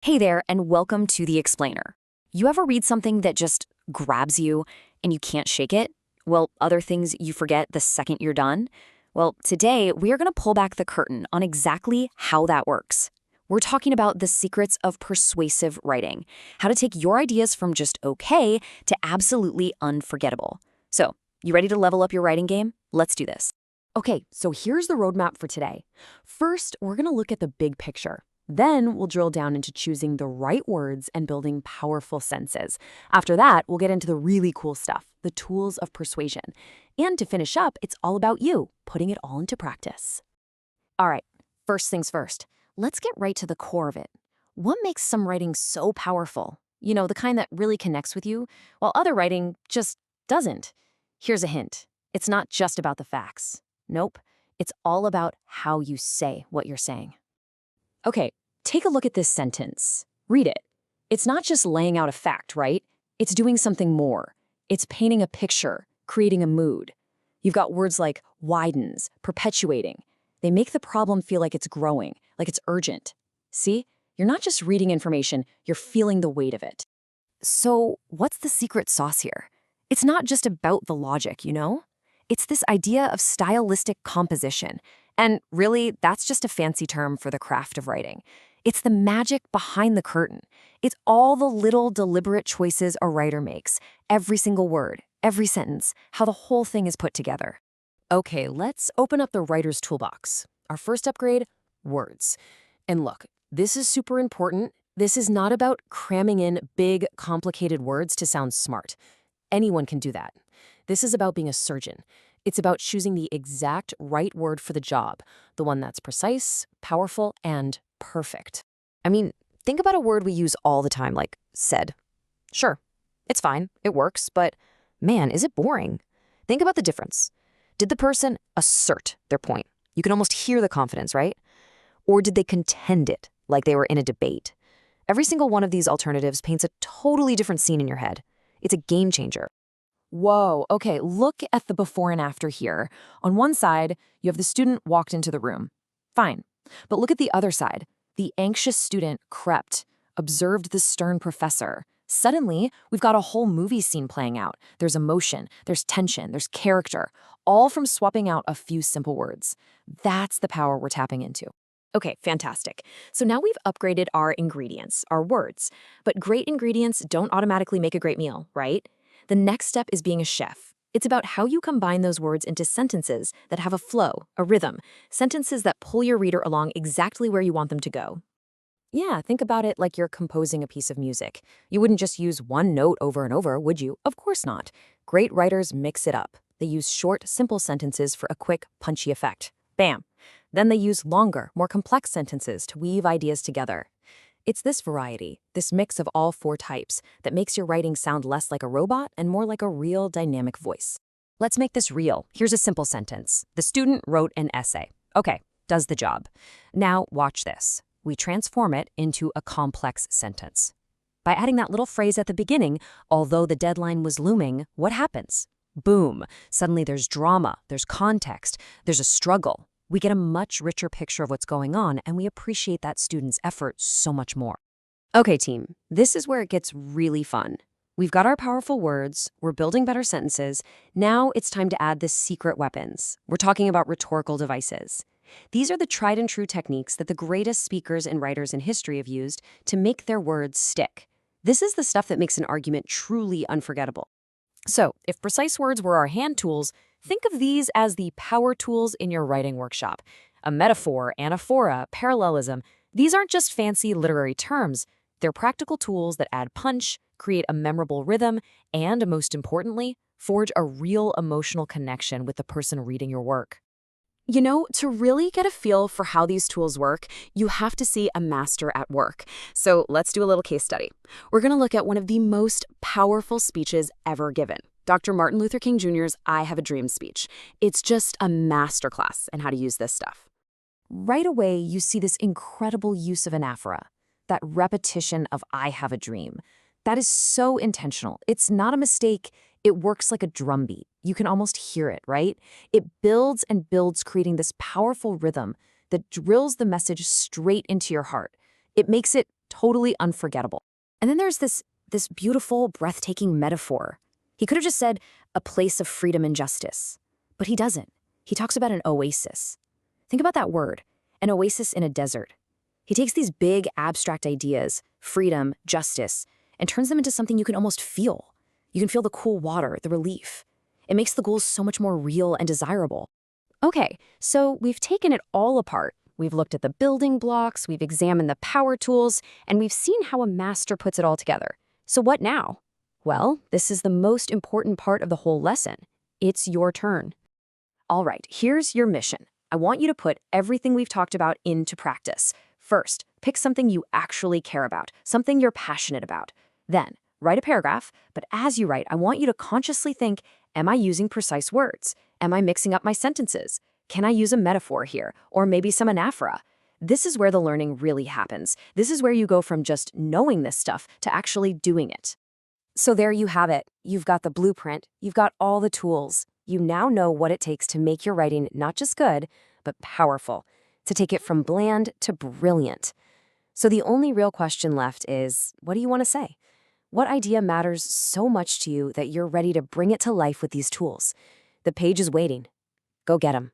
Hey there, and welcome to The Explainer. You ever read something that just grabs you and you can't shake it? Well, other things you forget the second you're done? Well, today we are going to pull back the curtain on exactly how that works. We're talking about the secrets of persuasive writing, how to take your ideas from just okay to absolutely unforgettable. So, you ready to level up your writing game? Let's do this. Okay, so here's the roadmap for today. First, we're going to look at the big picture. Then we'll drill down into choosing the right words and building powerful sentences. After that, we'll get into the really cool stuff, the tools of persuasion. And to finish up, it's all about you, putting it all into practice. All right, first things first. Let's get right to the core of it. What makes some writing so powerful? You know, the kind that really connects with you, while other writing just doesn't. Here's a hint. It's not just about the facts. Nope, it's all about how you say what you're saying. Okay, take a look at this sentence. Read it. It's not just laying out a fact, right? It's doing something more. It's painting a picture, creating a mood. You've got words like widens, perpetuating. They make the problem feel like it's growing, like it's urgent. See? You're not just reading information, you're feeling the weight of it. So, what's the secret sauce here? It's not just about the logic, you know? It's this idea of stylistic composition. And really, that's just a fancy term for the craft of writing. It's the magic behind the curtain. It's all the little deliberate choices a writer makes. Every single word, every sentence, how the whole thing is put together. Okay, let's open up the writer's toolbox. Our first upgrade, words. And look, this is super important. This is not about cramming in big, complicated words to sound smart. Anyone can do that. This is about being a surgeon. It's about choosing the exact right word for the job, the one that's precise, powerful, and perfect. I mean, think about a word we use all the time, like said. Sure, it's fine, it works, but man, is it boring. Think about the difference. Did the person assert their point? You can almost hear the confidence, right? Or did they contend it, like they were in a debate? Every single one of these alternatives paints a totally different scene in your head. It's a game changer. Whoa, okay, look at the before and after here. On one side, you have the student walked into the room. Fine. But look at the other side. The anxious student crept, observed the stern professor. Suddenly, we've got a whole movie scene playing out. There's emotion, there's tension, there's character, all from swapping out a few simple words. That's the power we're tapping into. Okay, fantastic. So now we've upgraded our ingredients, our words. But great ingredients don't automatically make a great meal, right? The next step is being a chef. It's about how you combine those words into sentences that have a flow, a rhythm, sentences that pull your reader along exactly where you want them to go. Yeah, think about it like you're composing a piece of music. You wouldn't just use one note over and over, would you? Of course not. Great writers mix it up. They use short, simple sentences for a quick, punchy effect. Bam! Then they use longer, more complex sentences to weave ideas together. It's this variety, this mix of all four types, that makes your writing sound less like a robot and more like a real dynamic voice. Let's make this real. Here's a simple sentence. The student wrote an essay. Okay, does the job. Now watch this. We transform it into a complex sentence. By adding that little phrase at the beginning, although the deadline was looming, what happens? Boom! Suddenly there's drama, there's context, there's a struggle. We get a much richer picture of what's going on, and we appreciate that student's effort so much more. Okay, team, this is where it gets really fun. We've got our powerful words, we're building better sentences. Now it's time to add the secret weapons. We're talking about rhetorical devices. These are the tried and true techniques that the greatest speakers and writers in history have used to make their words stick. This is the stuff that makes an argument truly unforgettable. So, if precise words were our hand tools, think of these as the power tools in your writing workshop. A metaphor, anaphora, parallelism, these aren't just fancy literary terms. They're practical tools that add punch, create a memorable rhythm, and, most importantly, forge a real emotional connection with the person reading your work. You know, to really get a feel for how these tools work, you have to see a master at work. So let's do a little case study. We're going to look at one of the most powerful speeches ever given. Dr. Martin Luther King Jr.'s I Have a Dream speech. It's just a masterclass in how to use this stuff. Right away, you see this incredible use of anaphora, that repetition of I have a dream. That is so intentional. It's not a mistake. It works like a drumbeat. You can almost hear it, right? It builds and builds, creating this powerful rhythm that drills the message straight into your heart. It makes it totally unforgettable. And then there's this beautiful, breathtaking metaphor. He could have just said, a place of freedom and justice. But he doesn't. He talks about an oasis. Think about that word, an oasis in a desert. He takes these big, abstract ideas, freedom, justice, and turns them into something you can almost feel. You can feel the cool water, the relief. It makes the goals so much more real and desirable. Okay, so we've taken it all apart. We've looked at the building blocks, we've examined the power tools, and we've seen how a master puts it all together. So what now? Well, this is the most important part of the whole lesson. It's your turn. All right, here's your mission. I want you to put everything we've talked about into practice. First, pick something you actually care about, something you're passionate about. Then, write a paragraph, but as you write, I want you to consciously think, am I using precise words? Am I mixing up my sentences? Can I use a metaphor here, or maybe some anaphora? This is where the learning really happens. This is where you go from just knowing this stuff to actually doing it. So there you have it. You've got the blueprint. You've got all the tools. You now know what it takes to make your writing not just good, but powerful, to take it from bland to brilliant. So the only real question left is, what do you want to say? What idea matters so much to you that you're ready to bring it to life with these tools? The page is waiting. Go get 'em.